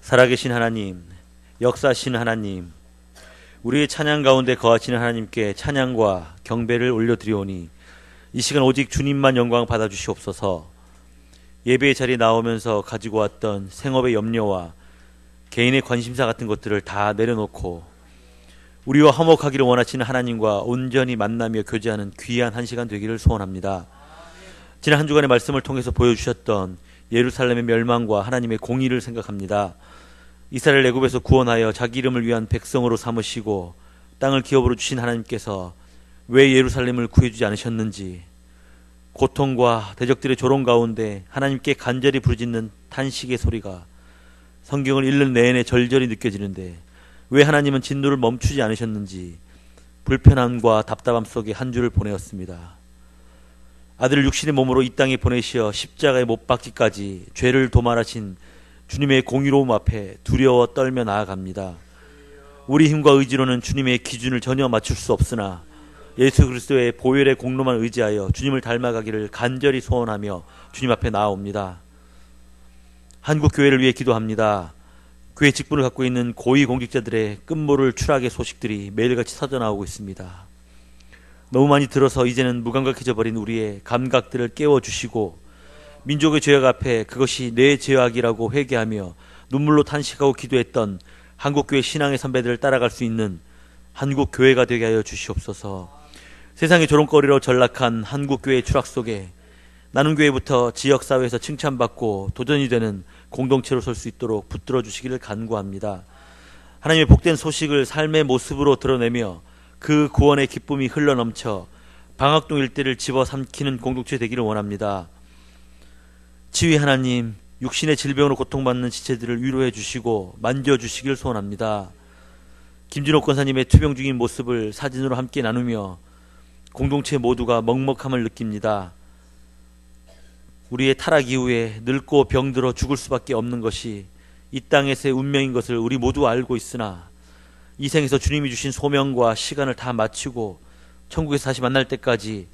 살아계신 하나님, 역사하신 하나님, 우리의 찬양 가운데 거하시는 하나님께 찬양과 경배를 올려드리오니 이 시간 오직 주님만 영광 받아주시옵소서. 예배의 자리에 나오면서 가지고 왔던 생업의 염려와 개인의 관심사 같은 것들을 다 내려놓고 우리와 화목하기를 원하시는 하나님과 온전히 만나며 교제하는 귀한 한 시간 되기를 소원합니다. 지난 한 주간의 말씀을 통해서 보여주셨던 예루살렘의 멸망과 하나님의 공의를 생각합니다. 이스라엘 애굽에서 구원하여 자기 이름을 위한 백성으로 삼으시고 땅을 기업으로 주신 하나님께서 왜 예루살렘을 구해주지 않으셨는지, 고통과 대적들의 조롱 가운데 하나님께 간절히 부르짖는 탄식의 소리가 성경을 읽는 내내 절절히 느껴지는데 왜 하나님은 진노를 멈추지 않으셨는지 불편함과 답답함 속에 한 주를 보내었습니다. 아들을 육신의 몸으로 이 땅에 보내시어 십자가에 못 박기까지 죄를 도말하신 주님의 공의로움 앞에 두려워 떨며 나아갑니다. 우리 힘과 의지로는 주님의 기준을 전혀 맞출 수 없으나 예수 그리스도의 보혈의 공로만 의지하여 주님을 닮아가기를 간절히 소원하며 주님 앞에 나아옵니다. 한국 교회를 위해 기도합니다. 교회 직분을 갖고 있는 고위 공직자들의 끝모를 추락의 소식들이 매일같이 터져나오고 있습니다. 너무 많이 들어서 이제는 무감각해져 버린 우리의 감각들을 깨워주시고 민족의 죄악 앞에 그것이 내 죄악이라고 회개하며 눈물로 탄식하고 기도했던 한국교회 신앙의 선배들을 따라갈 수 있는 한국교회가 되게 하여 주시옵소서. 세상의 조롱거리로 전락한 한국교회의 추락 속에 나눔 교회부터 지역사회에서 칭찬받고 도전이 되는 공동체로 설 수 있도록 붙들어 주시기를 간구합니다. 하나님의 복된 소식을 삶의 모습으로 드러내며 그 구원의 기쁨이 흘러넘쳐 방학동 일대를 집어삼키는 공동체 되기를 원합니다. 치유 하나님, 육신의 질병으로 고통받는 지체들을 위로해 주시고 만져주시길 소원합니다. 김진호 권사님의 투병 중인 모습을 사진으로 함께 나누며 공동체 모두가 먹먹함을 느낍니다. 우리의 타락 이후에 늙고 병들어 죽을 수밖에 없는 것이 이 땅에서의 운명인 것을 우리 모두 알고 있으나 이 생에서 주님이 주신 소명과 시간을 다 마치고 천국에서 다시 만날 때까지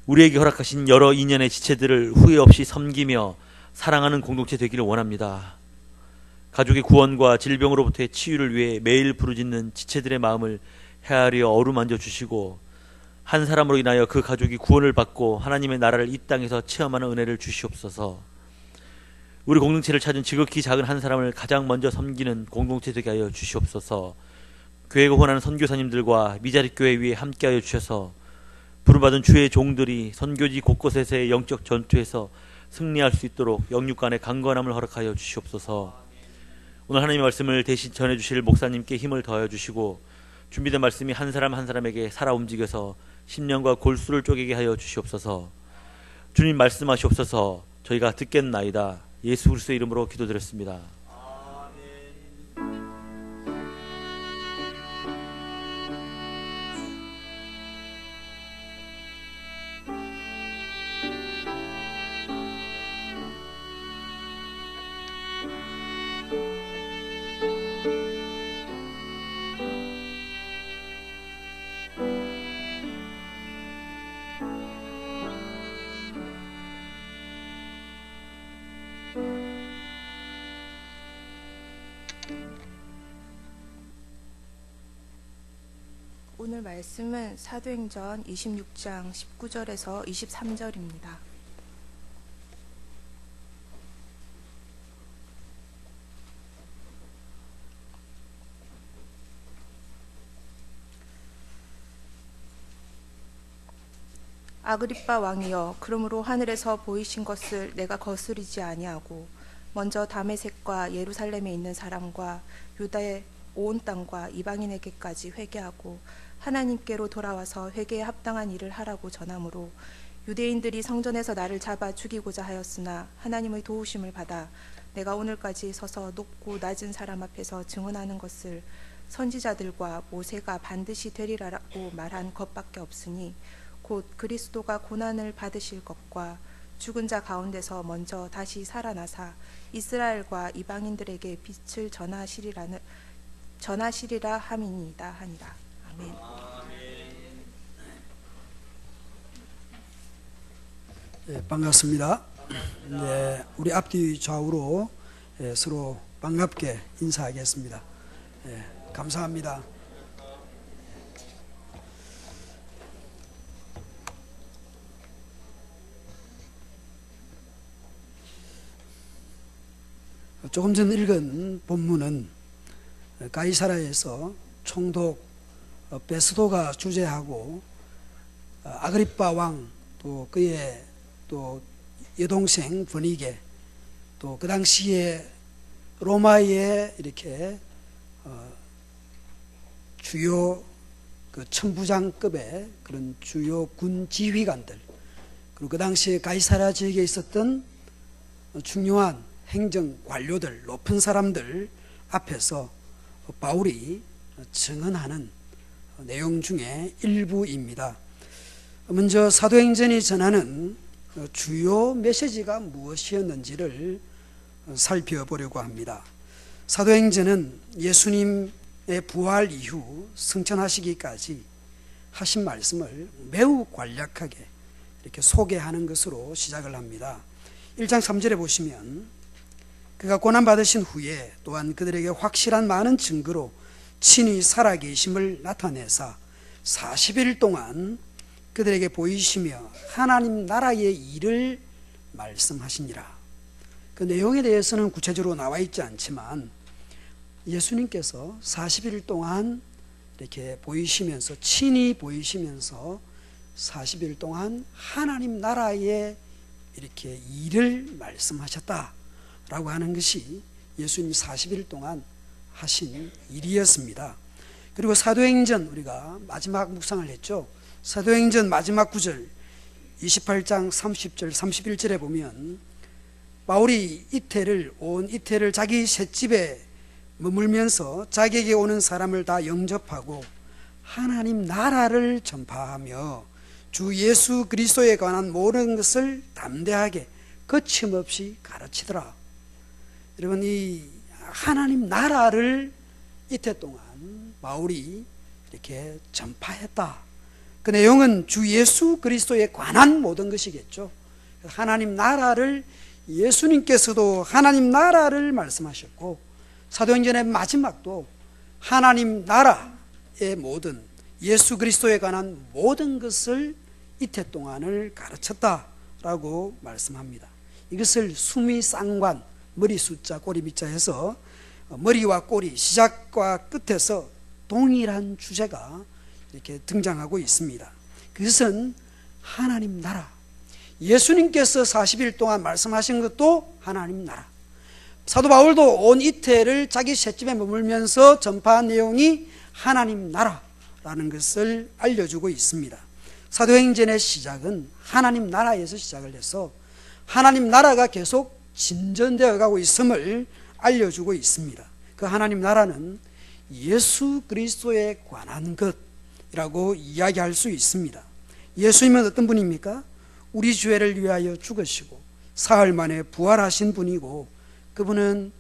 우리에게 허락하신 여러 인연의 지체들을 후회 없이 섬기며 사랑하는 공동체 되기를 원합니다. 가족의 구원과 질병으로부터의 치유를 위해 매일 부르짖는 지체들의 마음을 헤아려 어루만져 주시고 한 사람으로 인하여 그 가족이 구원을 받고 하나님의 나라를 이 땅에서 체험하는 은혜를 주시옵소서. 우리 공동체를 찾은 지극히 작은 한 사람을 가장 먼저 섬기는 공동체 되게 하여 주시옵소서. 교회가 원하는 선교사님들과 미자립 교회 위에 함께하여 주셔서 부름받은 주의 종들이 선교지 곳곳에서의 영적 전투에서 승리할 수 있도록 영육간의 강건함을 허락하여 주시옵소서. 오늘 하나님의 말씀을 대신 전해주실 목사님께 힘을 더하여 주시고 준비된 말씀이 한 사람 한 사람에게 살아 움직여서 심령과 골수를 쪼개게 하여 주시옵소서. 주님 말씀하시옵소서. 저희가 듣겠나이다. 예수 그리스도의 이름으로 기도드렸습니다. 오늘 말씀은 사도행전 26장 19절에서 23절입니다. 아그리빠 왕이여, 그러므로 하늘에서 보이신 것을 내가 거스르지 아니하고 먼저 다메섹과 예루살렘에 있는 사람과 유다의 온 땅과 이방인에게까지 회개하고 하나님께로 돌아와서 회개에 합당한 일을 하라고 전하므로 유대인들이 성전에서 나를 잡아 죽이고자 하였으나 하나님의 도우심을 받아 내가 오늘까지 서서 높고 낮은 사람 앞에서 증언하는 것을 선지자들과 모세가 반드시 되리라고 말한 것밖에 없으니 곧 그리스도가 고난을 받으실 것과 죽은 자 가운데서 먼저 다시 살아나사 이스라엘과 이방인들에게 빛을 전하시리라 함이니이다 하니라. 아멘. 네, 반갑습니다. 네, 우리 앞뒤 좌우로 서로 반갑게 인사하겠습니다. 감사합니다. 조금 전 읽은 본문은 가이사라에서 총독 베스도가 주재하고 아그리빠 왕, 또 그의 또 여동생 버니게, 또 그 당시에 로마의 이렇게 주요 그 천부장급의 그런 주요 군 지휘관들, 그리고 그 당시에 가이사라 지역에 있었던 중요한 행정 관료들, 높은 사람들 앞에서 바울이 증언하는 내용 중에 일부입니다. 먼저 사도행전이 전하는 주요 메시지가 무엇이었는지를 살펴보려고 합니다. 사도행전은 예수님의 부활 이후 승천하시기까지 하신 말씀을 매우 간략하게 이렇게 소개하는 것으로 시작을 합니다. 1장 3절에 보시면, 그가 고난받으신 후에 또한 그들에게 확실한 많은 증거로 친히 살아계심을 나타내사 40일 동안 그들에게 보이시며 하나님 나라의 일을 말씀하시니라. 그 내용에 대해서는 구체적으로 나와 있지 않지만 예수님께서 40일 동안 이렇게 보이시면서, 친히 보이시면서 40일 동안 하나님 나라의 이렇게 일을 말씀하셨다라고 하는 것이 예수님이 40일 동안 하신 일이었습니다. 그리고 사도행전, 우리가 마지막 묵상을 했죠. 사도행전 마지막 구절 28장 30절 31절에 보면 바울이 온 이태를 자기 셋집에 머물면서 자기에게 오는 사람을 다 영접하고 하나님 나라를 전파하며 주 예수 그리스도에 관한 모든 것을 담대하게 거침없이 가르치더라. 여러분, 이 하나님 나라를 이태 동안 바울이 이렇게 전파했다. 그 내용은 주 예수 그리스도에 관한 모든 것이겠죠. 하나님 나라를, 예수님께서도 하나님 나라를 말씀하셨고, 사도행전의 마지막도 하나님 나라의 모든, 예수 그리스도에 관한 모든 것을 이태 동안을 가르쳤다라고 말씀합니다. 이것을 수미쌍관, 머리 숫자 꼬리 밑자 해서 머리와 꼬리, 시작과 끝에서 동일한 주제가 이렇게 등장하고 있습니다. 그것은 하나님 나라, 예수님께서 40일 동안 말씀하신 것도 하나님 나라, 사도 바울도 온 이태를 자기 셋집에 머물면서 전파한 내용이 하나님 나라라는 것을 알려주고 있습니다. 사도행전의 시작은 하나님 나라에서 시작을 해서 하나님 나라가 계속 진전되어 가고 있음을 알려주고 있습니다. 그 하나님 나라는 예수 그리스도에 관한 것이라고 이야기할 수 있습니다. 예수님은 어떤 분입니까? 우리 죄를 위하여 죽으시고 사흘 만에 부활하신 분이고, 그분은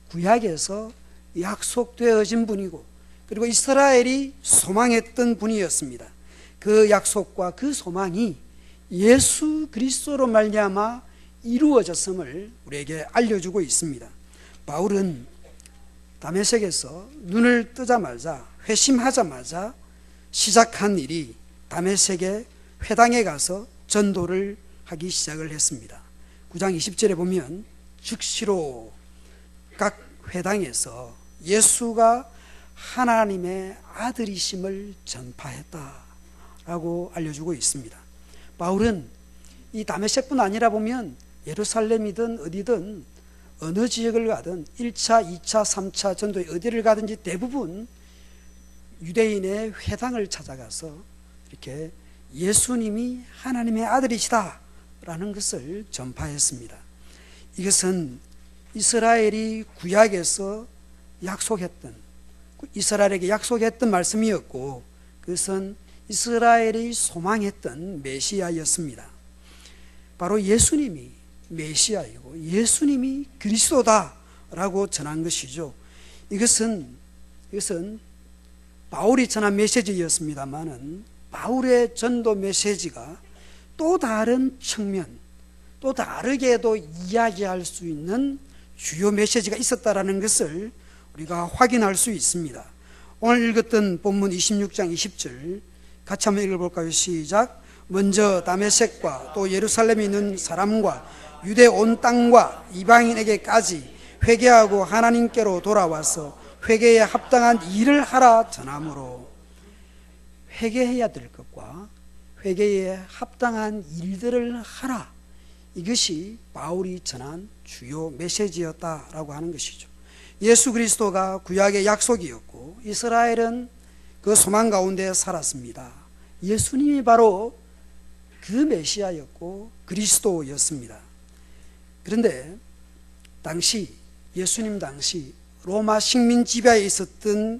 구약에서 약속되어진 분이고, 그리고 이스라엘이 소망했던 분이었습니다. 그 약속과 그 소망이 예수 그리스도로 말미암아 이루어졌음을 우리에게 알려주고 있습니다. 바울은 다메섹에서 눈을 뜨자마자, 회심하자마자 시작한 일이 다메섹의 회당에 가서 전도를 하기 시작을 했습니다. 9장 20절에 보면 즉시로 각 회당에서 예수가 하나님의 아들이심을 전파했다라고 알려주고 있습니다. 바울은 이 다메섹뿐 아니라 보면 예루살렘이든 어디든 어느 지역을 가든 1차, 2차, 3차 전도에 어디를 가든지 대부분 유대인의 회당을 찾아가서 이렇게 예수님이 하나님의 아들이시다라는 것을 전파했습니다. 이것은 이스라엘이 구약에서 약속했던, 이스라엘에게 약속했던 말씀이었고, 그것은 이스라엘이 소망했던 메시아였습니다. 바로 예수님이 메시아이고 예수님이 그리스도다라고 전한 것이죠. 이것은 바울이 전한 메시지였습니다만은 바울의 전도 메시지가 또 다른 측면, 또 다르게도 이야기할 수 있는 주요 메시지가 있었다라는 것을 우리가 확인할 수 있습니다. 오늘 읽었던 본문 26장 20절 같이 한번 읽어볼까요? 시작. 먼저 다메섹과 또 예루살렘에 있는 사람과 유대 온 땅과 이방인에게까지 회개하고 하나님께로 돌아와서 회개에 합당한 일을 하라 전함으로, 회개해야 될 것과 회개에 합당한 일들을 하라, 이것이 바울이 전한 주요 메시지였다라고 하는 것이죠. 예수 그리스도가 구약의 약속이었고 이스라엘은 그 소망 가운데 살았습니다. 예수님이 바로 그 메시아였고 그리스도였습니다. 그런데 예수님 당시 로마 식민 지배에 있었던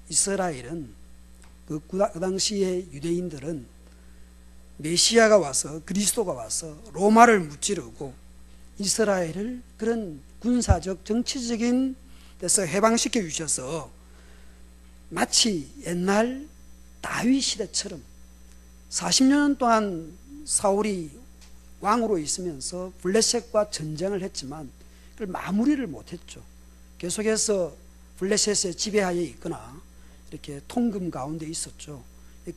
이스라엘은, 그 당시의 유대인들은 메시아가 와서, 그리스도가 와서 로마를 무찌르고 이스라엘을 그런 군사적 정치적인 데서 해방시켜 주셔서 마치 옛날 다윗 시대처럼 40년 동안 사울이 왕으로 있으면서 블레셋과 전쟁을 했지만 그걸 마무리를 못했죠. 계속해서 블레셋의 지배하에 있거나 이렇게 통금 가운데 있었죠.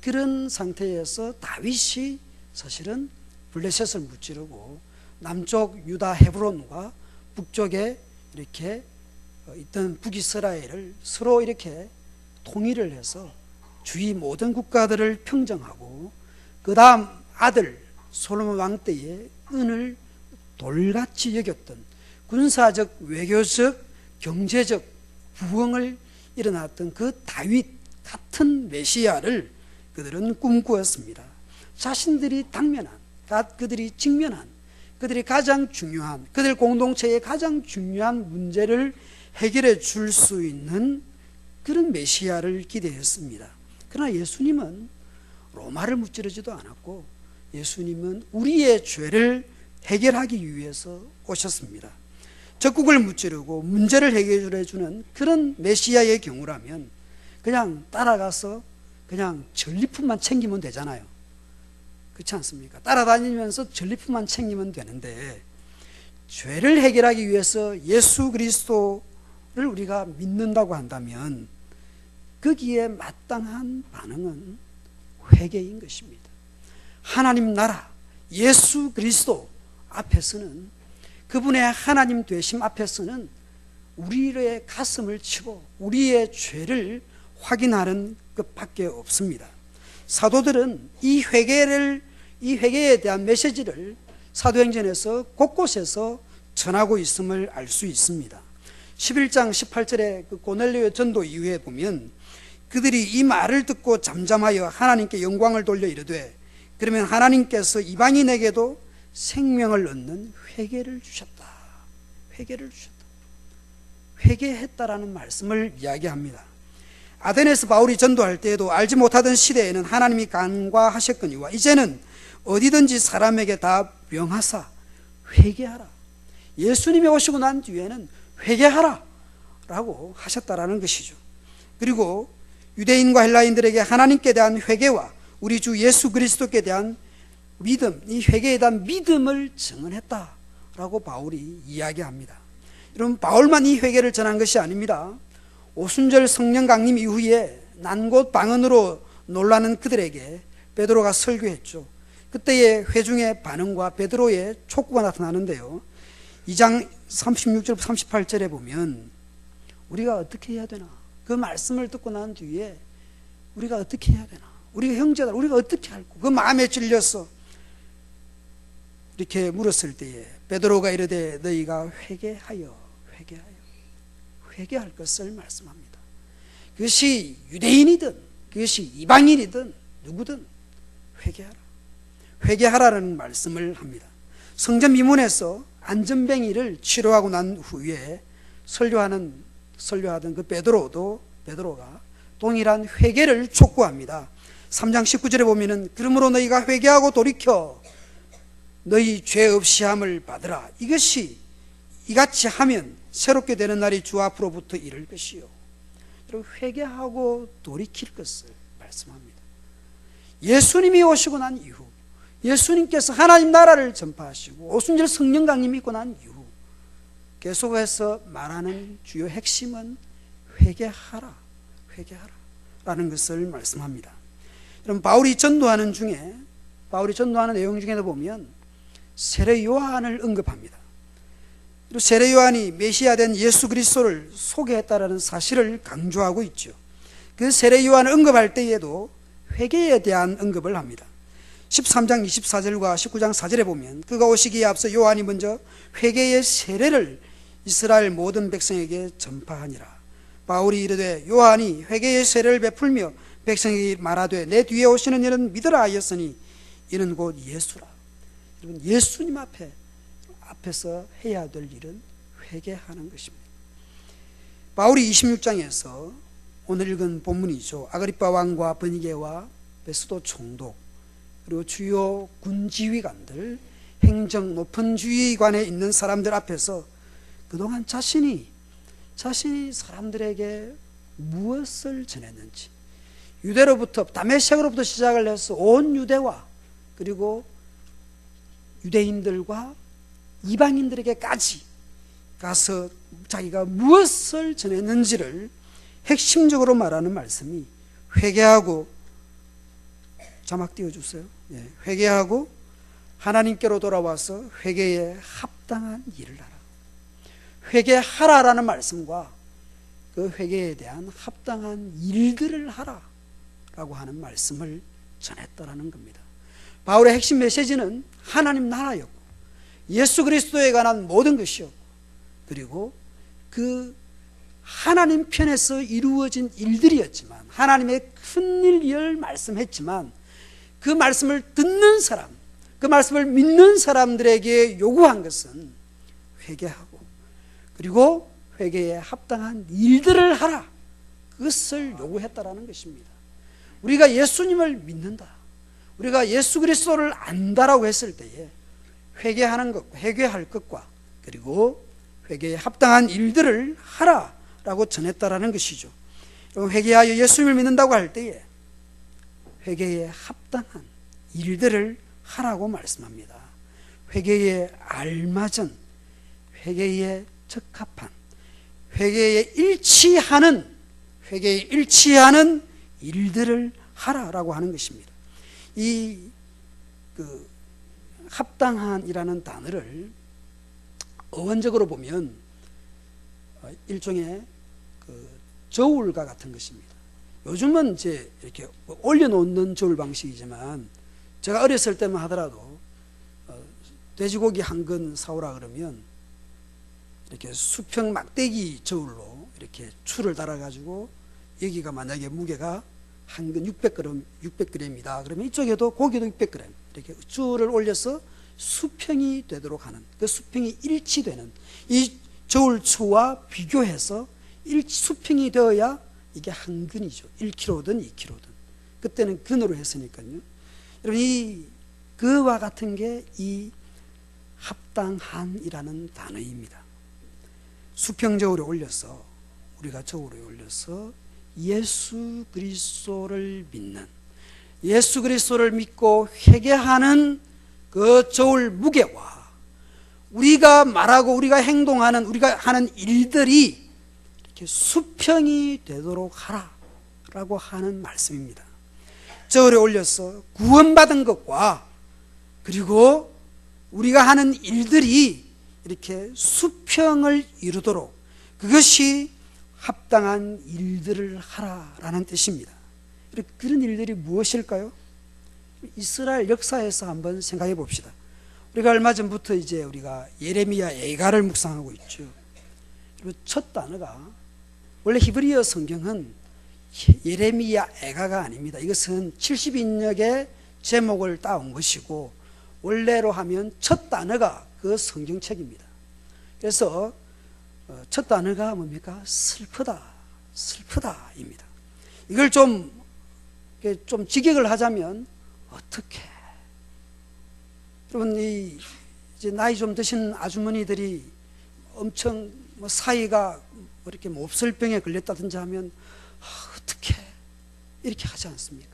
그런 상태에서 다윗이 사실은 블레셋을 무찌르고 남쪽 유다 헤브론과 북쪽에 이렇게 있던 북이스라엘을 서로 이렇게 통일을 해서 주위 모든 국가들을 평정하고, 그 다음 아들 솔로몬 왕 때에 은을 돌같이 여겼던 군사적, 외교적, 경제적 부흥을 일어났던 그 다윗 같은 메시아를 그들은 꿈꾸었습니다. 자신들이 당면한, 그들이 직면한, 그들이 가장 중요한, 그들 공동체의 가장 중요한 문제를 해결해 줄 수 있는 그런 메시아를 기대했습니다. 그러나 예수님은 로마를 무찌르지도 않았고 예수님은 우리의 죄를 해결하기 위해서 오셨습니다. 적국을 무찌르고 문제를 해결해 주는 그런 메시아의 경우라면 그냥 따라가서 그냥 전리품만 챙기면 되잖아요. 그렇지 않습니까? 따라다니면서 전리품만 챙기면 되는데, 죄를 해결하기 위해서 예수 그리스도를 우리가 믿는다고 한다면 거기에 마땅한 반응은 회개인 것입니다. 하나님 나라 예수 그리스도 앞에서는, 그분의 하나님 되심 앞에서는 우리의 가슴을 치고 우리의 죄를 확인하는 것밖에 없습니다. 사도들은 이 회개에 대한 메시지를 사도행전에서 곳곳에서 전하고 있음을 알 수 있습니다. 11장 18절에 그 고넬료의 전도 이후에 보면 그들이 이 말을 듣고 잠잠하여 하나님께 영광을 돌려 이르되, 그러면 하나님께서 이방인에게도 생명을 얻는 회개를 주셨다. 회개를 주셨다. 회개했다라는 말씀을 이야기합니다. 아덴에서 바울이 전도할 때에도 알지 못하던 시대에는 하나님이 간과하셨거니와 이제는 어디든지 사람에게 다 명하사 회개하라. 예수님이 오시고 난 뒤에는 회개하라 라고 하셨다라는 것이죠. 그리고 유대인과 헬라인들에게 하나님께 대한 회개와 우리 주 예수 그리스도께 대한 믿음, 이 회개에 대한 믿음을 증언했다라고 바울이 이야기합니다. 여러분, 바울만 이 회개를 전한 것이 아닙니다. 오순절 성령 강림 이후에 난곳 방언으로 놀라는 그들에게 베드로가 설교했죠. 그때의 회중의 반응과 베드로의 촉구가 나타나는데요, 2장 36절 38절에 보면 우리가 어떻게 해야 되나, 그 말씀을 듣고 난 뒤에 우리가 어떻게 해야 되나, 우리가 형제들 우리가 어떻게 할까, 그 마음에 찔려서 이렇게 물었을 때에 베드로가 이르되 너희가 회개할 것을 말씀합니다. 그것이 유대인이든 그것이 이방인이든 누구든 회개하라는 말씀을 합니다. 성전 미문에서 안전뱅이를 치료하고 난 후에 설교하던 그 베드로가 동일한 회개를 촉구합니다. 3장 19절에 보면은 그러므로 너희가 회개하고 돌이켜 너희 죄 없이 함을 받으라. 이같이 하면 새롭게 되는 날이 주 앞으로부터 이를 것이요. 여러분, 회개하고 돌이킬 것을 말씀합니다. 예수님이 오시고 난 이후, 예수님께서 하나님 나라를 전파하시고 오순절 성령 강림이 있고 난 이후 계속해서 말하는 주요 핵심은 회개하라, 회개하라 라는 것을 말씀합니다. 여러분, 바울이 전도하는 내용 중에도 보면 세례 요한을 언급합니다. 그리고 세례 요한이 메시아된 예수 그리스도를 소개했다라는 사실을 강조하고 있죠. 그 세례 요한을 언급할 때에도 회개에 대한 언급을 합니다. 13장 24절과 19장 4절에 보면 그가 오시기에 앞서 요한이 먼저 회개의 세례를 이스라엘 모든 백성에게 전파하니라. 바울이 이르되 요한이 회개의 세례를 베풀며 백성에게 말하되 내 뒤에 오시는 이는 믿으라 하였으니 이는 곧 예수라. 여러분, 예수님 앞에서 해야 될 일은 회개하는 것입니다. 바울이 26장에서 오늘 읽은 본문이죠. 아그리빠 왕과 버니게와 베스도 총독 그리고 주요 군지휘관들, 행정 높은 지휘관에 있는 사람들 앞에서 그동안 자신이 사람들에게 무엇을 전했는지, 유대로부터 다메섹으로부터 시작을 해서 온 유대와 그리고 유대인들과 이방인들에게까지 가서 자기가 무엇을 전했는지를 핵심적으로 말하는 말씀이 회개하고, 자막 띄워주세요. 회개하고 하나님께로 돌아와서 회개에 합당한 일을 하라. 회개하라라는 말씀과 그 회개에 대한 합당한 일들을 하라라고 하는 말씀을 전했다라는 겁니다. 바울의 핵심 메시지는 하나님 나라였고 예수 그리스도에 관한 모든 것이었고, 그리고 그 하나님 편에서 이루어진 일들이었지만, 하나님의 큰 일을 말씀했지만 그 말씀을 듣는 사람, 그 말씀을 믿는 사람들에게 요구한 것은 회개하고 그리고 회개에 합당한 일들을 하라, 그것을 요구했다라는 것입니다. 우리가 예수님을 믿는다, 우리가 예수 그리스도를 안다라고 했을 때에 회개하는 것, 회개할 것과 그리고 회개에 합당한 일들을 하라라고 전했다라는 것이죠. 회개하여 예수님을 믿는다고 할 때에 회개에 합당한 일들을 하라고 말씀합니다. 회개에 알맞은, 회개에 적합한, 회개에 일치하는 일들을 하라라고 하는 것입니다. 이 합당한이라는 단어를 어원적으로 보면 일종의 저울과 같은 것입니다. 요즘은 이제 이렇게 올려놓는 저울 방식이지만, 제가 어렸을 때만 하더라도 돼지고기 한 근 사오라 그러면 이렇게 수평 막대기 저울로 이렇게 줄을 달아가지고, 여기가 만약에 무게가 한 근 600g이다 그러면 이쪽에도 고기도 600g 이렇게 줄을 올려서 수평이 되도록 하는, 그 수평이 일치되는 이 저울추와 비교해서 수평이 되어야 이게 한 근이죠. 1kg든 2kg든. 그때는 근으로 했으니까요. 여러분, 그와 같은 게 이 합당한이라는 단어입니다. 수평 저울에 올려서, 우리가 저울에 올려서 예수 그리스도를 믿는, 예수 그리스도를 믿고 회개하는 그 저울 무게와 우리가 말하고 우리가 행동하는, 우리가 하는 일들이 이렇게 수평이 되도록 하라라고 하는 말씀입니다. 저울에 올려서 구원받은 것과 그리고 우리가 하는 일들이 이렇게 수평을 이루도록, 그것이 합당한 일들을 하라라는 뜻입니다. 그런 일들이 무엇일까요? 이스라엘 역사에서 한번 생각해 봅시다. 우리가 얼마 전부터 이제 우리가 예레미야 애가를 묵상하고 있죠. 그리고 첫 단어가, 원래 히브리어 성경은 예레미야 애가가 아닙니다. 이것은 70인역의 제목을 따온 것이고, 원래로 하면 첫 단어가 그 성경책입니다. 그래서 첫 단어가 뭡니까? 슬프다입니다. 이걸 좀 직역을 하자면, 어떻게, 여러분, 이제 나이 좀 드신 아주머니들이 엄청 사이가 이렇게 몹쓸병에 걸렸다든지 하면 어떻게 이렇게 하지 않습니까?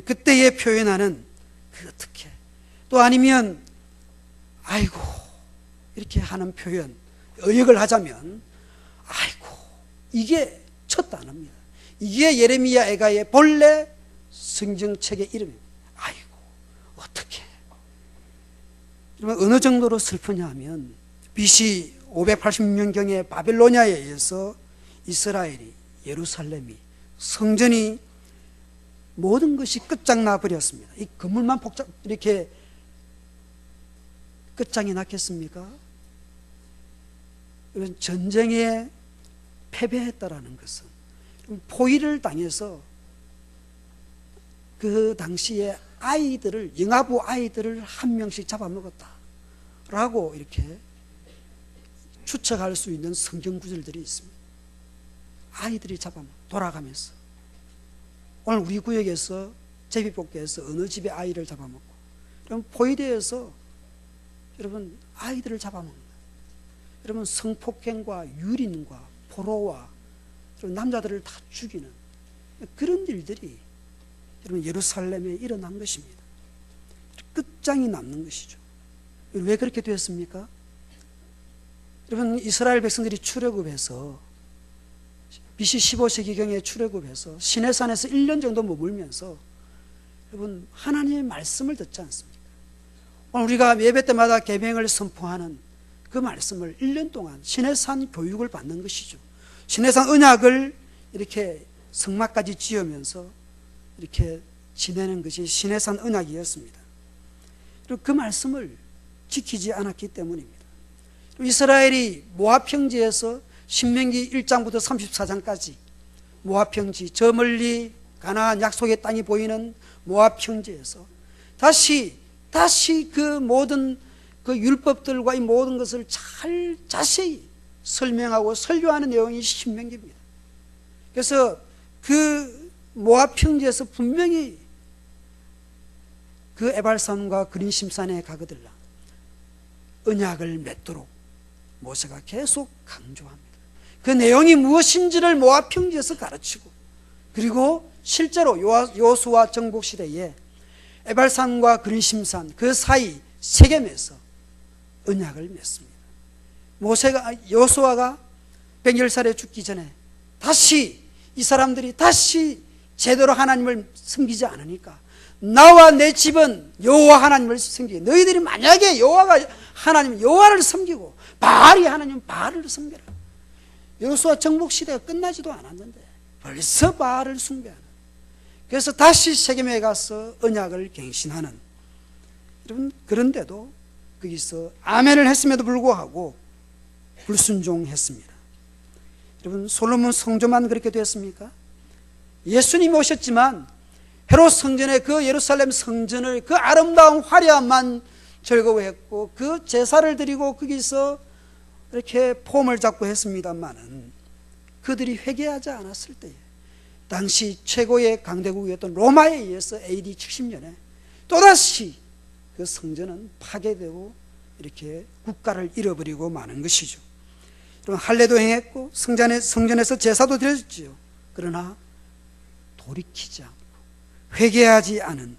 그때에 표현하는 그 어떻게, 또 아니면 아이고 이렇게 하는 표현, 의역을 하자면, 아이고, 이게 첫 단어입니다. 이게 예레미야 애가의 본래 성경책의 이름입니다. 아이고, 어떻게? 어느 정도로 슬프냐 하면 BC 586년경에 바벨로니아에 의해서 이스라엘이, 예루살렘이, 성전이 모든 것이 끝장나 버렸습니다. 이 건물만 이렇게 끝장이 났겠습니까? 이런 전쟁에 패배했다라는 것은 포위를 당해서 그 당시에 아이들을, 영아부 아이들을 한 명씩 잡아먹었다라고 이렇게 추측할 수 있는 성경 구절들이 있습니다. 아이들이 돌아가면서 오늘 우리 구역에서 제비뽑기에서 어느 집에 아이를 잡아먹고, 그럼 포위대에서 여러분 아이들을 잡아먹는 거예요. 여러분 성폭행과 유린과 포로와 남자들을 다 죽이는 그런 일들이 여러분 예루살렘에 일어난 것입니다. 끝장이 남는 것이죠. 왜 그렇게 되었습니까? 여러분 이스라엘 백성들이 출애굽해서 BC 15세기경에 출애굽해서 시내산에서 1년 정도 머물면서 여러분 하나님의 말씀을 듣지 않습니까? 오늘 우리가 예배 때마다 계명을 선포하는 그 말씀을 1년 동안 시내산 교육을 받는 것이죠. 시내산 언약을 이렇게 성막까지 지으면서 이렇게 지내는 것이 시내산 언약이었습니다. 그리고 그 말씀을 지키지 않았기 때문입니다. 이스라엘이 모압 평지에서 신명기 1장부터 34장까지 모압 평지, 저 멀리 가나안 약속의 땅이 보이는 모압 평지에서 다시 그 모든 그 율법들과 이 모든 것을 잘 자세히 설명하고 설교하는 내용이 신명기입니다. 그래서 그 모압 평지에서 분명히 그 에발산과 그린심산에 가거들라 언약을 맺도록 모세가 계속 강조합니다. 그 내용이 무엇인지를 모압 평지에서 가르치고, 그리고 실제로 여호수아 정복 시대에 에발산과 그린심산 그 사이 세겜에서 언약을 맺습니다. 여호수아가 100살에 죽기 전에 다시 이 사람들이 다시 제대로 하나님을 섬기지 않으니까 나와 내 집은 여호와 하나님을 섬기게, 너희들이 만약에 여호와가 하나님 여호와를 섬기고 바알이 하나님 바알을 섬겨라. 여호수아 정복 시대가 끝나지도 않았는데 벌써 바알을 숭배하는, 그래서 다시 세겜에 가서 언약을 갱신하는, 여러분 그런데도 거기서 아멘을 했음에도 불구하고 불순종했습니다. 여러분 솔로몬 성전만 그렇게 되었습니까? 예수님이 오셨지만 헤롯 성전에, 그 예루살렘 성전을 그 아름다운 화려함만 즐거워했고 그 제사를 드리고 거기서 이렇게 폼을 잡고 했습니다만은 그들이 회개하지 않았을 때에 당시 최고의 강대국이었던 로마에 의해서 AD 70년에 또다시 그 성전은 파괴되고 이렇게 국가를 잃어버리고 마는 것이죠. 할례도 행했고 성전에서 제사도 드렸지요. 그러나 돌이키지 않고 회개하지 않은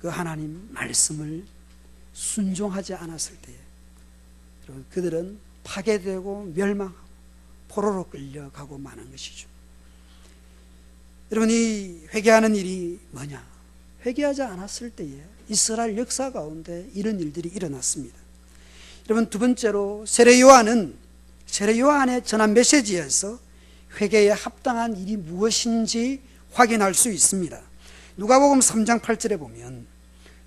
그 하나님 말씀을 순종하지 않았을 때에 그들은 파괴되고 멸망하고 포로로 끌려가고 마는 것이죠. 여러분 이 회개하는 일이 뭐냐? 회개하지 않았을 때에 이스라엘 역사 가운데 이런 일들이 일어났습니다. 여러분 두 번째로 세례 요한의 전한 메시지에서 회개에 합당한 일이 무엇인지 확인할 수 있습니다. 누가복음 3장 8절에 보면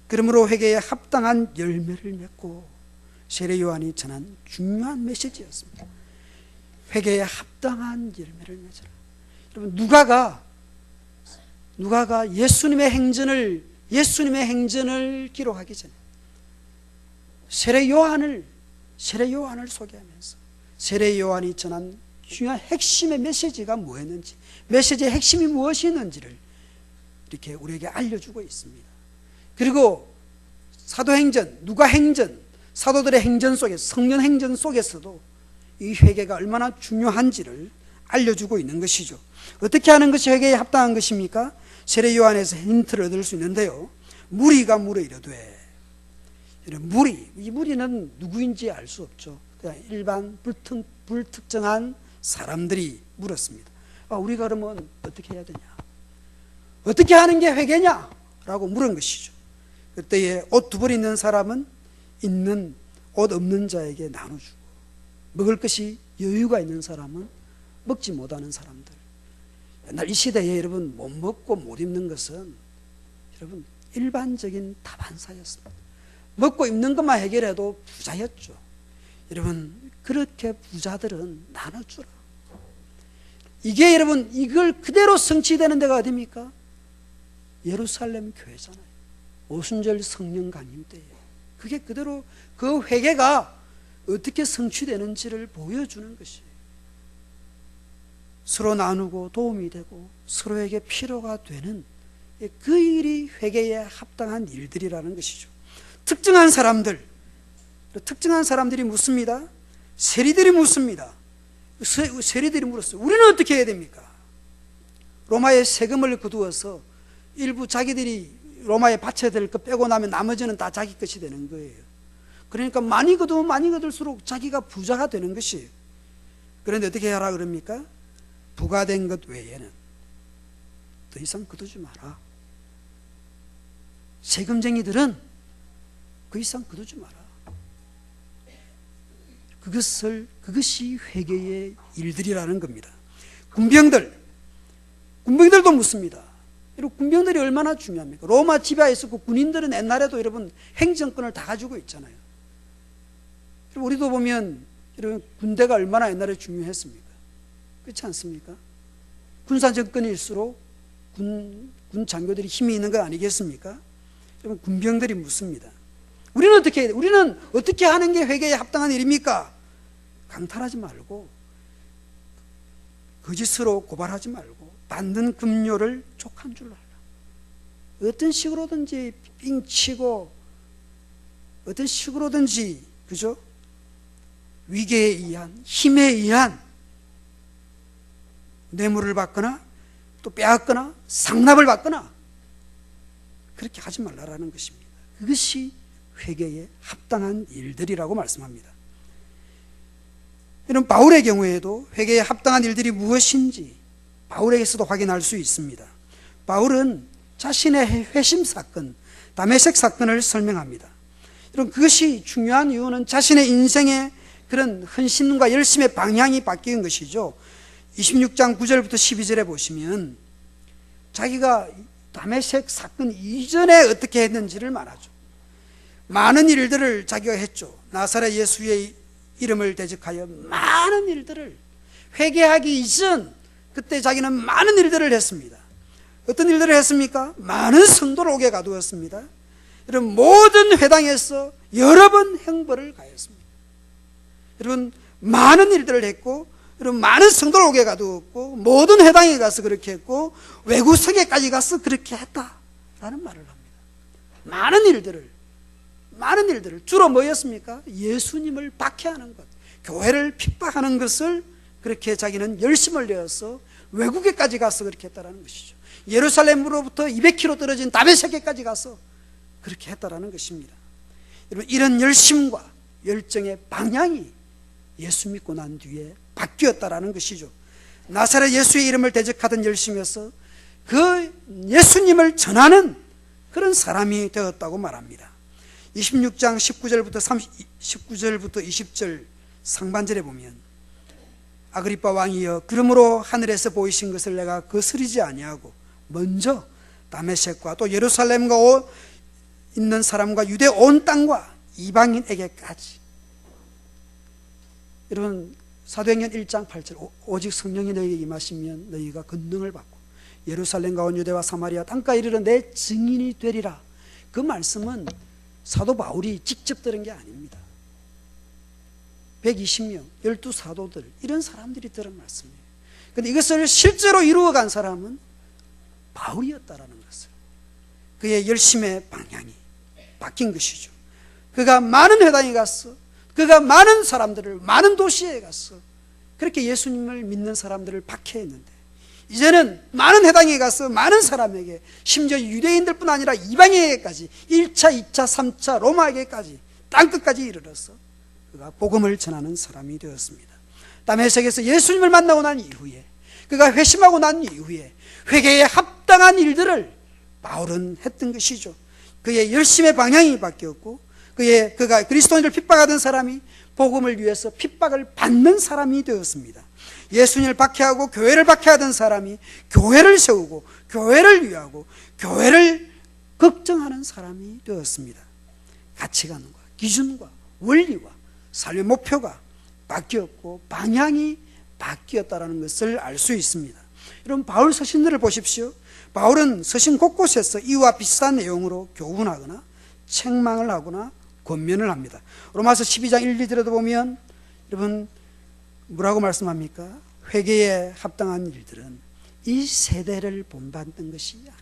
그러므로 회개에 합당한 열매를 맺고, 세례 요한이 전한 중요한 메시지였습니다. 회개에 합당한 열매를 맺어라. 여러분 누가가 예수님의 행전을 기록하기 전에 세례 요한을 소개하면서 세례 요한이 전한 중요한 핵심의 메시지가 뭐였는지, 메시지의 핵심이 무엇이었는지를 이렇게 우리에게 알려주고 있습니다. 그리고 사도행전, 누가행전, 사도들의 행전 속에서, 성령 행전 속에서도 이 회개가 얼마나 중요한지를 알려주고 있는 것이죠. 어떻게 하는 것이 회개에 합당한 것입니까? 세례 요한에서 힌트를 얻을 수 있는데요. 무리가 물어 이르되, 이 무리는 누구인지 알 수 없죠. 그냥 일반 불특정한 사람들이 물었습니다. 우리가 그러면 어떻게 해야 되냐? 어떻게 하는 게 회개냐? 라고 물은 것이죠. 그때에 옷 두 벌 있는 사람은 있는 옷 없는 자에게 나눠주고, 먹을 것이 여유가 있는 사람은 먹지 못하는 사람들. 옛날 이 시대에 여러분 못 먹고 못 입는 것은 여러분 일반적인 다반사였습니다. 먹고 입는 것만 해결해도 부자였죠. 여러분 그렇게 부자들은 나눠주라. 이게 여러분 이걸 그대로 성취되는 데가 어디입니까? 예루살렘 교회잖아요. 오순절 성령 강림 때에 그게 그대로 그 회개가 어떻게 성취되는지를 보여주는 것이에요. 서로 나누고 도움이 되고 서로에게 필요가 되는 그 일이 회개에 합당한 일들이라는 것이죠. 특정한 사람들이 묻습니다. 세리들이 묻습니다. 세리들이 물었어요. 우리는 어떻게 해야 됩니까? 로마의 세금을 거두어서 일부 자기들이 로마에 바쳐야 될 것 빼고 나면 나머지는 다 자기 것이 되는 거예요. 그러니까 많이 거두면 많이 거둘수록 자기가 부자가 되는 것이에요. 그런데 어떻게 하라 그럽니까? 부과된 것 외에는 더 이상 거두지 마라. 세금쟁이들은 그 이상 거두지 마라. 그것이 회개의 일들이라는 겁니다. 군병들도 묻습니다. 여러분 군병들이 얼마나 중요합니까? 로마 지배하에 있었고 군인들은 옛날에도 여러분 행정권을 다 가지고 있잖아요. 우리도 보면 여러분 군대가 얼마나 옛날에 중요했습니까? 그렇지 않습니까? 군사 정권일수록 군 장교들이 힘이 있는 거 아니겠습니까? 여러분 군병들이 묻습니다. 우리는 어떻게 해야 돼? 우리는 어떻게 하는 게 회개에 합당한 일입니까? 강탈하지 말고 거짓으로 고발하지 말고 받는 급료를 족한 줄로 알라. 어떤 식으로든지 삥치고 어떤 식으로든지 그죠? 위계에 의한 힘에 의한 뇌물을 받거나 또 빼앗거나 상납을 받거나 그렇게 하지 말라라는 것입니다. 그것이 회개에 합당한 일들이라고 말씀합니다. 이런 바울의 경우에도 회개에 합당한 일들이 무엇인지 바울에게서도 확인할 수 있습니다. 바울은 자신의 회심 사건, 다메섹 사건을 설명합니다. 이런 그것이 중요한 이유는 자신의 인생의 그런 헌신과 열심의 방향이 바뀐 것이죠. 26장 9절부터 12절에 보시면 자기가 다메섹 사건 이전에 어떻게 했는지를 말하죠. 많은 일들을 자기가 했죠. 나사렛 예수의 이름을 대적하여 많은 일들을 회개하기 이전 그때 자기는 많은 일들을 했습니다. 어떤 일들을 했습니까? 많은 성도를 옥에 가두었습니다. 여러분 모든 회당에서 여러 번 형벌을 가했습니다. 여러분 많은 일들을 했고 여러분 많은 성도를 옥에 가두었고 모든 회당에 가서 그렇게 했고 외구석에까지 가서 그렇게 했다라는 말을 합니다. 많은 일들을 주로 뭐였습니까? 예수님을 박해하는 것, 교회를 핍박하는 것을 그렇게 자기는 열심을 내어서 외국에까지 가서 그렇게 했다라는 것이죠. 예루살렘으로부터 200km 떨어진 다메섹에까지 가서 그렇게 했다라는 것입니다. 여러분 이런 열심과 열정의 방향이 예수 믿고 난 뒤에 바뀌었다라는 것이죠. 나사렛 예수의 이름을 대적하던 열심에서 그 예수님을 전하는 그런 사람이 되었다고 말합니다. 26장 19절부터 20절 상반절에 보면 아그리빠 왕이여 그러므로 하늘에서 보이신 것을 내가 거스르지 아니하고 먼저 다메섹과 또 예루살렘과 있는 사람과 유대 온 땅과 이방인에게까지. 여러분 사도행전 1장 8절 오직 성령이 너희에게 임하시면 너희가 권능을 받고 예루살렘과 온 유대와 사마리아 땅까지 이르러 내 증인이 되리라. 그 말씀은 사도 바울이 직접 들은 게 아닙니다. 120명 12사도들 이런 사람들이 들은 말씀이에요. 그런데 이것을 실제로 이루어간 사람은 바울이었다라는 것을, 그의 열심의 방향이 바뀐 것이죠. 그가 많은 회당에 가서 그가 많은 사람들을 많은 도시에 가서 그렇게 예수님을 믿는 사람들을 박해했는데 이제는 많은 회당에 가서 많은 사람에게 심지어 유대인들뿐 아니라 이방인에게까지 1차, 2차, 3차 로마에게까지 땅끝까지 이르러서 그가 복음을 전하는 사람이 되었습니다. 다메섹에서 예수님을 만나고 난 이후에, 그가 회심하고 난 이후에 회개에 합당한 일들을 바울은 했던 것이죠. 그의 열심의 방향이 바뀌었고, 그가 그리스도인을 핍박하던 사람이 복음을 위해서 핍박을 받는 사람이 되었습니다. 예수님을 박해하고 교회를 박해하던 사람이 교회를 세우고 교회를 위하고 교회를 걱정하는 사람이 되었습니다. 가치관과 기준과 원리와 삶의 목표가 바뀌었고 방향이 바뀌었다는 것을 알 수 있습니다. 여러분, 바울 서신들을 보십시오. 바울은 서신 곳곳에서 이와 비슷한 내용으로 교훈하거나 책망을 하거나 권면을 합니다. 로마서 12장 1, 2절에도 보면 여러분 뭐라고 말씀합니까? 회개에 합당한 일들은 이 세대를 본받는 것이 아니다.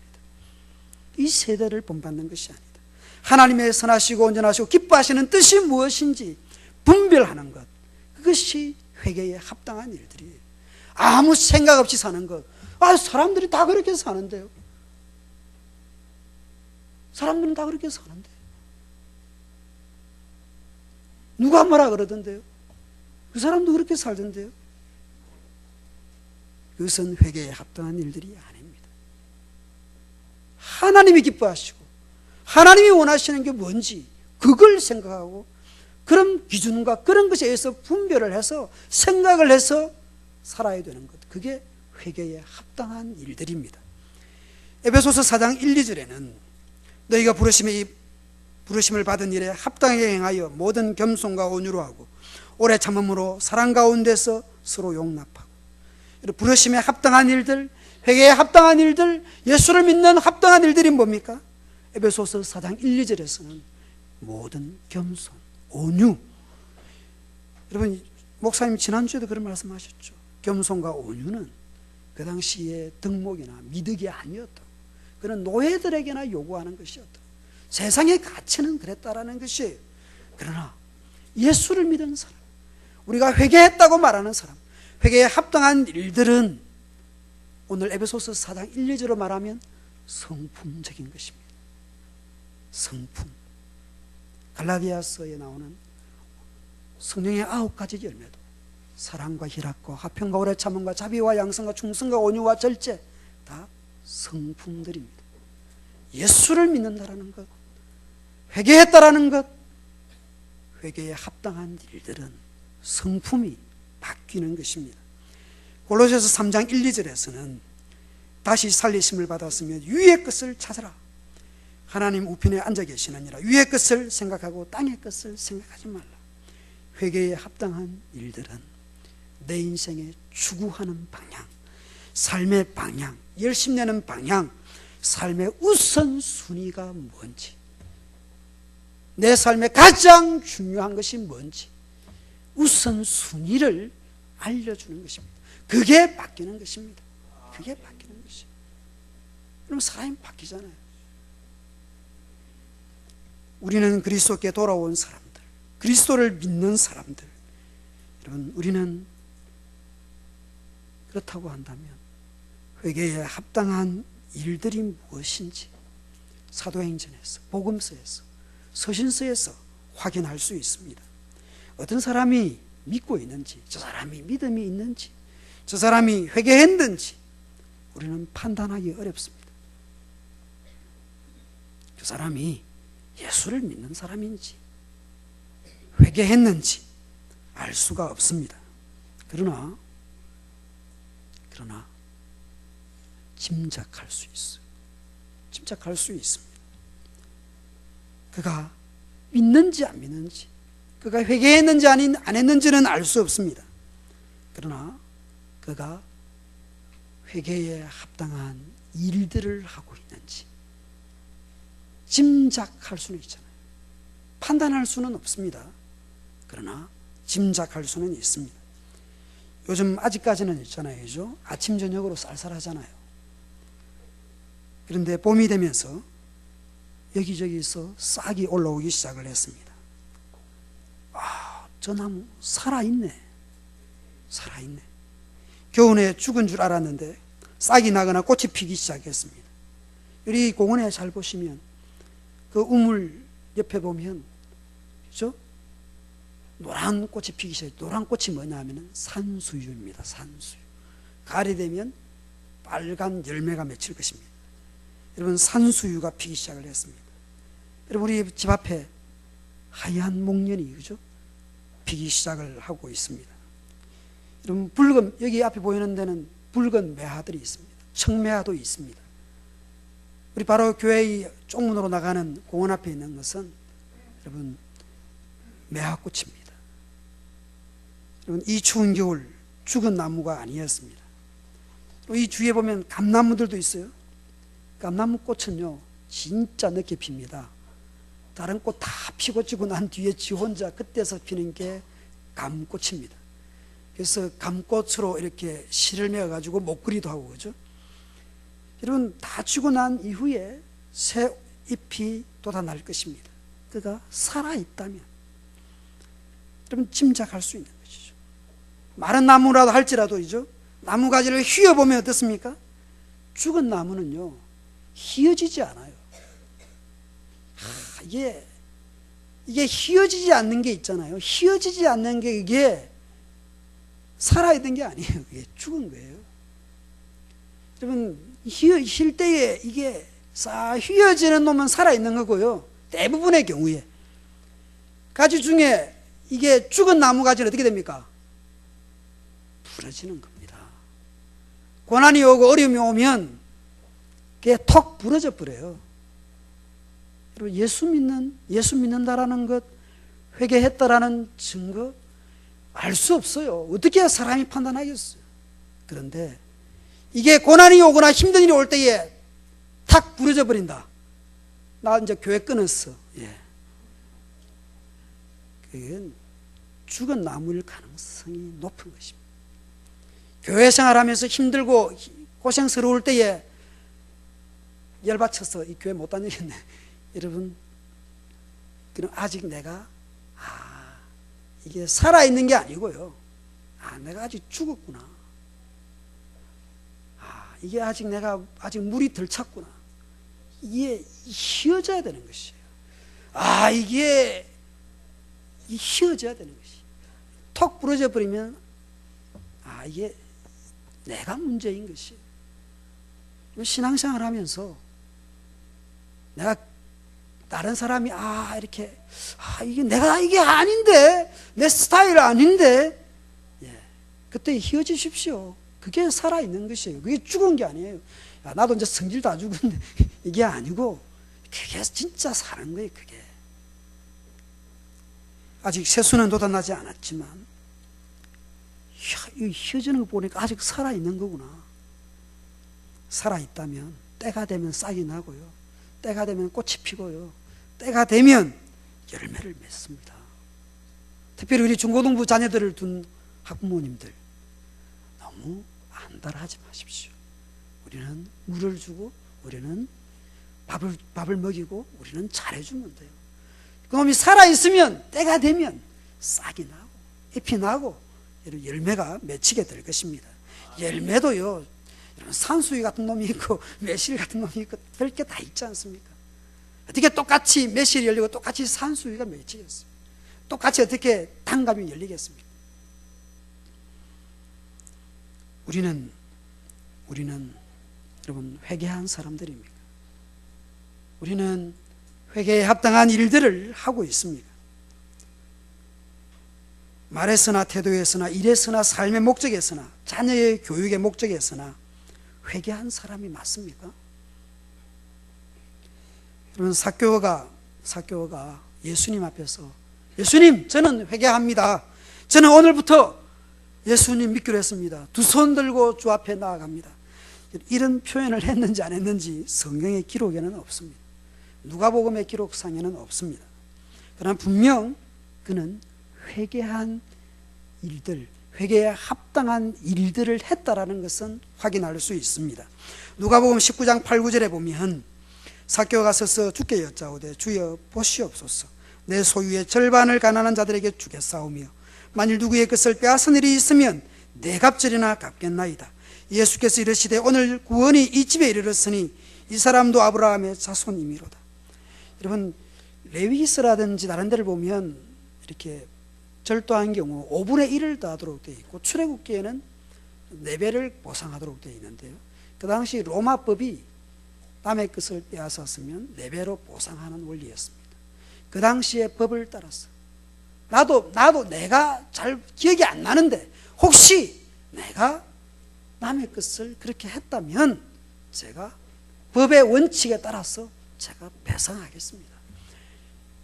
이 세대를 본받는 것이 아니다. 하나님의 선하시고 온전하시고 기뻐하시는 뜻이 무엇인지 분별하는 것, 그것이 회개에 합당한 일들이에요. 아무 생각 없이 사는 것. 사람들이 다 그렇게 사는데요. 사람들은 다 그렇게 사는데 누가 뭐라 그러던데요? 그 사람도 그렇게 살던데요. 그것은 회개에 합당한 일들이 아닙니다. 하나님이 기뻐하시고 하나님이 원하시는 게 뭔지 그걸 생각하고 그런 기준과 그런 것에 의해서 분별을 해서 생각을 해서 살아야 되는 것, 그게 회개에 합당한 일들입니다. 에베소서 4장 1, 2절에는 너희가 부르심을 받은 일에 합당하게 행하여 모든 겸손과 온유로 하고 오래 참음으로 사랑 가운데서 서로 용납하고. 부르심에 합당한 일들, 회개에 합당한 일들, 예수를 믿는 합당한 일들이 뭡니까? 에베소서 4장 1, 2절에서는 모든 겸손, 온유. 여러분, 목사님 지난주에도 그런 말씀하셨죠. 겸손과 온유는 그 당시에 덕목이나 미덕이 아니었다고. 그는 노예들에게나 요구하는 것이었다. 세상의 가치는 그랬다라는 것이에요. 그러나 예수를 믿은 사람, 우리가 회개했다고 말하는 사람, 회개에 합당한 일들은 오늘 에베소서 4장 1, 2절로 말하면 성품적인 것입니다. 성품. 갈라디아서에 나오는 성령의 9가지 열매도 사랑과 희락과 화평과 오래 참음과 자비와 양성과 충성과 온유와 절제, 다 성품들입니다. 예수를 믿는다라는 것, 회개했다라는 것, 회개에 합당한 일들은 성품이 바뀌는 것입니다. 골로새서 3장 1, 2절에서는 다시 살리심을 받았으면 위의 것을 찾아라. 하나님 우편에 앉아 계시느니라. 위의 것을 생각하고 땅의 것을 생각하지 말라. 회개에 합당한 일들은 내 인생의 추구하는 방향, 삶의 방향, 열심 내는 방향, 삶의 우선순위가 뭔지, 내 삶에 가장 중요한 것이 뭔지 우선순위를 알려주는 것입니다. 그게 바뀌는 것입니다. 그게 바뀌는 것이에요. 그럼 사람이 바뀌잖아요. 우리는 그리스도께 돌아온 사람들, 그리스도를 믿는 사람들, 여러분, 우리는 그렇다고 한다면 회개에 합당한 일들이 무엇인지 사도행전에서, 복음서에서, 서신서에서 확인할 수 있습니다. 어떤 사람이 믿고 있는지, 저 사람이 믿음이 있는지, 저 사람이 회개했는지 우리는 판단하기 어렵습니다. 그 사람이 예수를 믿는 사람인지 회개했는지 알 수가 없습니다. 그러나 짐작할 수 있어요. 짐작할 수 있습니다. 그가 믿는지 안 믿는지, 그가 회개했는지 안 했는지는 알 수 없습니다. 그러나 그가 회개에 합당한 일들을 하고 있는지 짐작할 수는 있잖아요. 판단할 수는 없습니다. 그러나 짐작할 수는 있습니다. 요즘 아직까지는 있잖아요. 그죠? 아침 저녁으로 쌀쌀하잖아요. 그런데 봄이 되면서 여기저기서 싹이 올라오기 시작을 했습니다. 저 나무 살아있네. 겨우내 죽은 줄 알았는데 싹이 나거나 꽃이 피기 시작했습니다. 우리 공원에 잘 보시면 그 우물 옆에 보면, 그죠? 노란 꽃이 피기 시작해요. 노란 꽃이 뭐냐 하면 산수유입니다. 산수유. 가을이 되면 빨간 열매가 맺힐 것입니다. 여러분, 산수유가 피기 시작을 했습니다. 여러분, 우리 집 앞에 하얀 목련이, 그죠? 피기 시작을 하고 있습니다. 여러분, 붉은, 여기 앞에 보이는 데는 붉은 매화들이 있습니다. 청매화도 있습니다. 우리 바로 교회의 쪽문으로 나가는 공원 앞에 있는 것은 여러분, 매화꽃입니다. 여러분, 이 추운 겨울 죽은 나무가 아니었습니다. 이 주위에 보면 감나무들도 있어요. 감나무 꽃은요, 진짜 늦게 핍니다. 다른 꽃 다 피고 지고 난 뒤에 지 혼자 그때서 피는 게 감꽃입니다. 그래서 감꽃으로 이렇게 실을 매어가지고 목걸이도 하고, 그죠? 여러분, 다 지고 난 이후에 새 잎이 돋아날 것입니다. 그가 살아있다면 여러분, 짐작할 수 있는 것이죠. 마른 나무라도 할지라도이죠, 나무 가지를 휘어보면 어떻습니까? 죽은 나무는요, 휘어지지 않아요. 이게 휘어지지 않는 게 있잖아요. 휘어지지 않는 게 이게 살아있는 게 아니에요. 이게 죽은 거예요. 여러분, 힐 때에 이게 싹 휘어지는 놈은 살아있는 거고요. 대부분의 경우에 가지 중에 이게 죽은 나무 가지는 어떻게 됩니까? 부러지는 겁니다. 고난이 오고 어려움이 오면 그게 턱 부러져 버려요. 여러분, 예수 믿는다라는 것, 회개했다라는 증거 알 수 없어요. 어떻게 사람이 판단하겠어요? 그런데 이게 고난이 오거나 힘든 일이 올 때에 탁 부러져 버린다. 나 이제 교회 끊었어. 예. 그건 죽은 나무일 가능성이 높은 것입니다. 교회 생활하면서 힘들고 고생스러울 때에 열받쳐서 이 교회 못 다니겠네. 여러분, 그럼 아직 내가 이게 살아있는 게 아니고요, 내가 아직 죽었구나, 이게 내가 아직 물이 덜 찼구나, 이게 휘어져야 되는 것이에요. 이게 휘어져야 되는 것이에요. 턱 부러져 버리면 이게 내가 문제인 것이에요. 신앙생활 하면서 내가 다른 사람이 이렇게 이게 내가 이게 아닌데, 내 스타일 아닌데, 그때 휘어지십시오. 그게 살아있는 것이에요. 그게 죽은 게 아니에요. 나도 이제 성질 다 죽었는데 이게 아니고, 그게 진짜 사는 거예요. 그게 아직 세수는 돋아나지 않았지만 이 휘어지는 거 보니까 아직 살아있는 거구나. 살아있다면 때가 되면 싹이 나고요, 때가 되면 꽃이 피고요, 때가 되면 열매를 맺습니다. 특별히 우리 중고등부 자녀들을 둔 학부모님들, 너무 안달하지 마십시오. 우리는 물을 주고, 우리는 밥을 먹이고, 우리는 잘해주면 돼요. 그놈이 살아있으면 때가 되면 싹이 나고 잎이 나고 열매가 맺히게 될 것입니다. 열매도요, 산수유 같은 놈이 있고 매실 같은 놈이 있고 별게 다 있지 않습니까? 어떻게 똑같이 매실이 열리고 똑같이 산수유가 맺히겠습니까? 똑같이 어떻게 단감이 열리겠습니까? 우리는 여러분, 회개한 사람들입니다. 우리는 회개에 합당한 일들을 하고 있습니다. 말에서나 태도에서나 일에서나 삶의 목적에서나 자녀의 교육의 목적에서나 회개한 사람이 맞습니까? 여러분, 삭개오가 예수님 앞에서, 예수님, 저는 회개합니다. 저는 오늘부터 예수님 믿기로 했습니다. 두 손 들고 주 앞에 나아갑니다. 이런 표현을 했는지 안 했는지 성경의 기록에는 없습니다. 누가복음의 기록상에는 없습니다. 그러나 분명 그는 회개한 일들, 회개에 합당한 일들을 했다라는 것은 확인할 수 있습니다. 누가복음 19장 8, 9절에 보면 삭개오가 서서 주께 여짜오되, 주여 보시옵소서, 내 소유의 절반을 가난한 자들에게 주겠사오며 만일 누구의 것을 빼앗은 일이 있으면 네 갑절이나 갚겠나이다. 예수께서 이르시되, 오늘 구원이 이 집에 이르렀으니 이 사람도 아브라함의 자손이미로다. 여러분, 레위기서라든지 다른 데를 보면 이렇게 절도한 경우 5분의 1을 더하도록 되어 있고, 출애굽기에는 4배를 보상하도록 되어 있는데요. 그 당시 로마법이 남의 것을 빼앗았으면 4배로 보상하는 원리였습니다. 그 당시의 법을 따라서 나도 내가 잘 기억이 안 나는데 혹시 내가 남의 것을 그렇게 했다면 제가 법의 원칙에 따라서 제가 배상하겠습니다.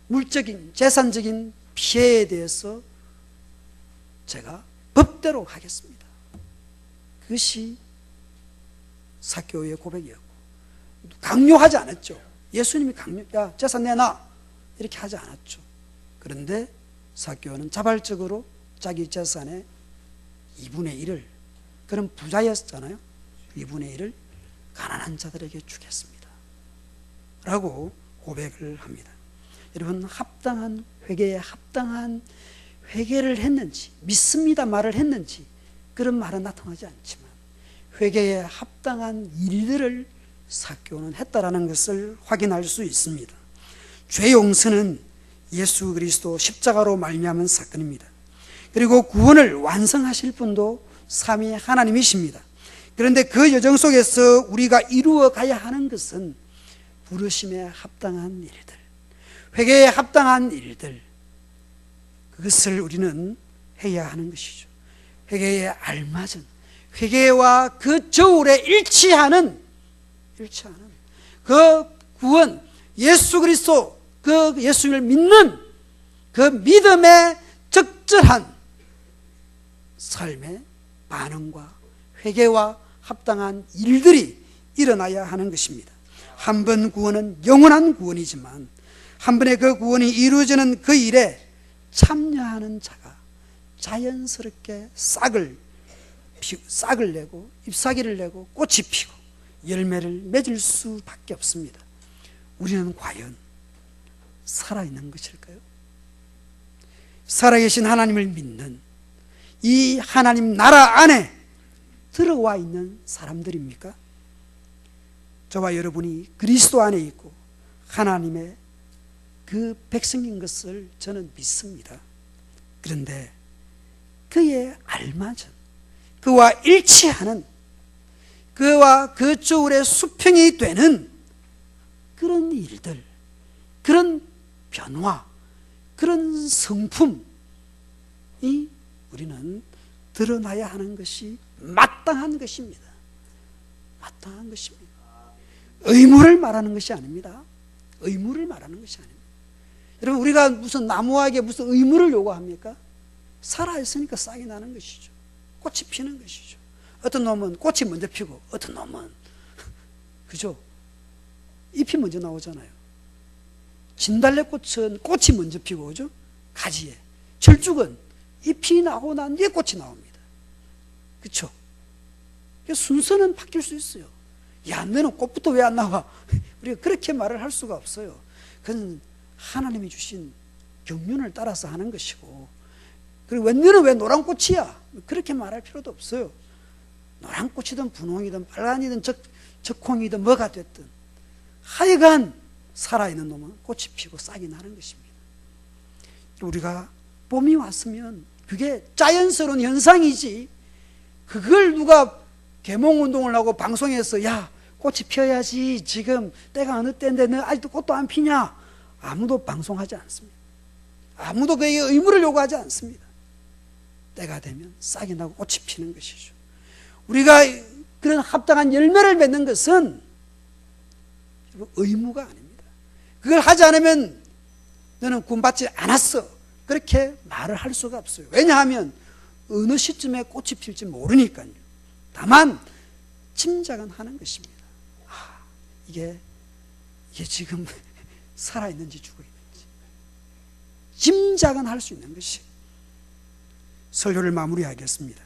물적인, 재산적인 피해에 대해서 제가 법대로 하겠습니다. 그것이 삭개오의 고백이었고, 강요하지 않았죠. 예수님이 야 재산 내놔 이렇게 하지 않았죠. 그런데 삭개오는 자발적으로 자기 재산의 2분의 1을, 그런 부자였잖아요. 2분의 1을 가난한 자들에게 주겠습니다 라고 고백을 합니다. 여러분, 합당한 회개에 합당한 회개를 했는지, 믿습니다 말을 했는지 그런 말은 나타나지 않지만 회개에 합당한 일들을 삭개오는 했다라는 것을 확인할 수 있습니다. 죄 용서는 예수 그리스도 십자가로 말미암은 사건입니다. 그리고 구원을 완성하실 분도 삼위 하나님이십니다. 그런데 그 여정 속에서 우리가 이루어 가야 하는 것은 부르심에 합당한 일들, 회개에 합당한 일들, 그것을 우리는 해야 하는 것이죠. 회개에 알맞은, 회개와 그 저울에 일치하는 그 구원, 예수 그리스도, 그 예수를 믿는 그 믿음에 적절한 삶의 반응과 회개와 합당한 일들이 일어나야 하는 것입니다. 한 번 구원은 영원한 구원이지만 한 번의 그 구원이 이루어지는 그 일에 참여하는 자가 자연스럽게 싹을 내고 잎사귀를 내고 꽃이 피고 열매를 맺을 수밖에 없습니다. 우리는 과연 살아있는 것일까요? 살아계신 하나님을 믿는 이 하나님 나라 안에 들어와 있는 사람들입니까? 저와 여러분이 그리스도 안에 있고 하나님의 그 백성인 것을 저는 믿습니다. 그런데 그에 알맞은, 그와 일치하는, 그와 그 저울의 수평이 되는 그런 일들, 그런 변화, 그런 성품이 우리는 드러나야 하는 것이 마땅한 것입니다. 마땅한 것입니다. 의무를 말하는 것이 아닙니다. 의무를 말하는 것이 아닙니다. 여러분, 우리가 무슨 나무에게 무슨 의무를 요구합니까? 살아있으니까 싹이 나는 것이죠. 꽃이 피는 것이죠. 어떤 놈은 꽃이 먼저 피고 어떤 놈은 그죠? 잎이 먼저 나오잖아요. 진달래꽃은 꽃이 먼저 피고, 그죠? 가지에. 철쭉은 잎이 나고 난 뒤에 꽃이 나옵니다. 그렇죠? 순서는 바뀔 수 있어요. 야, 너는 꽃부터 왜 안 나와? 우리가 그렇게 말을 할 수가 없어요. 그건 하나님이 주신 경륜을 따라서 하는 것이고, 그리고 너는 왜 노란 꽃이야? 그렇게 말할 필요도 없어요. 노란 꽃이든 분홍이든 빨간이든 적콩이든 뭐가 됐든 하여간 살아있는 놈은 꽃이 피고 싹이 나는 것입니다. 우리가 봄이 왔으면 그게 자연스러운 현상이지, 그걸 누가 계몽운동을 하고 방송에서 야, 꽃이 피어야지, 지금 때가 어느 때인데 너 아직도 꽃도 안 피냐? 아무도 방송하지 않습니다. 아무도 그에게 의무를 요구하지 않습니다. 때가 되면 싹이 나고 꽃이 피는 것이죠. 우리가 그런 합당한 열매를 맺는 것은 의무가 아닙니다. 그걸 하지 않으면 너는 구원받지 않았어, 그렇게 말을 할 수가 없어요. 왜냐하면 어느 시점에 꽃이 필지 모르니까요. 다만 짐작은 하는 것입니다. 이게 지금 살아있는지 죽어있는지 짐작은 할 수 있는 것이. 설교를 마무리하겠습니다.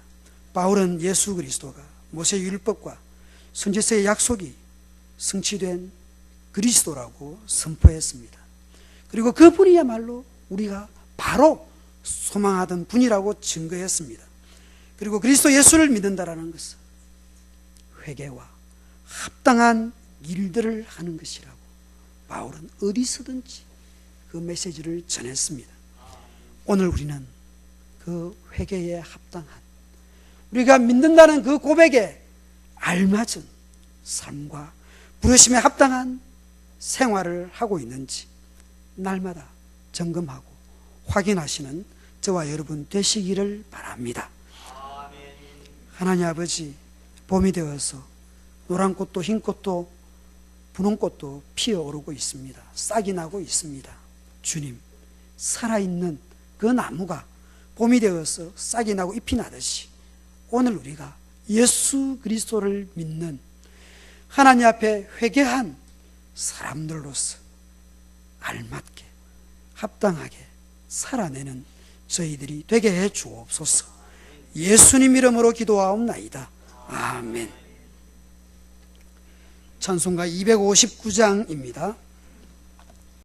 바울은 예수 그리스도가 모세의 율법과 선지서의 약속이 성취된 그리스도라고 선포했습니다. 그리고 그분이야말로 우리가 바로 소망하던 분이라고 증거했습니다. 그리고 그리스도 예수를 믿는다라는 것은 회개와 합당한 일들을 하는 것이라고 바울은 어디서든지 그 메시지를 전했습니다. 오늘 우리는 그 회개에 합당한, 우리가 믿는다는 그 고백에 알맞은 삶과 부르심에 합당한 생활을 하고 있는지 날마다 점검하고 확인하시는 저와 여러분 되시기를 바랍니다. 하나님 아버지, 봄이 되어서 노란 꽃도 흰 꽃도 분홍 꽃도 피어오르고 있습니다. 싹이 나고 있습니다. 주님, 살아있는 그 나무가 봄이 되어서 싹이 나고 잎이 나듯이 오늘 우리가 예수 그리스도를 믿는 하나님 앞에 회개한 사람들로서 알맞게 합당하게 살아내는 저희들이 되게 해 주옵소서. 예수님 이름으로 기도하옵나이다. 아멘. 찬송가 259장입니다.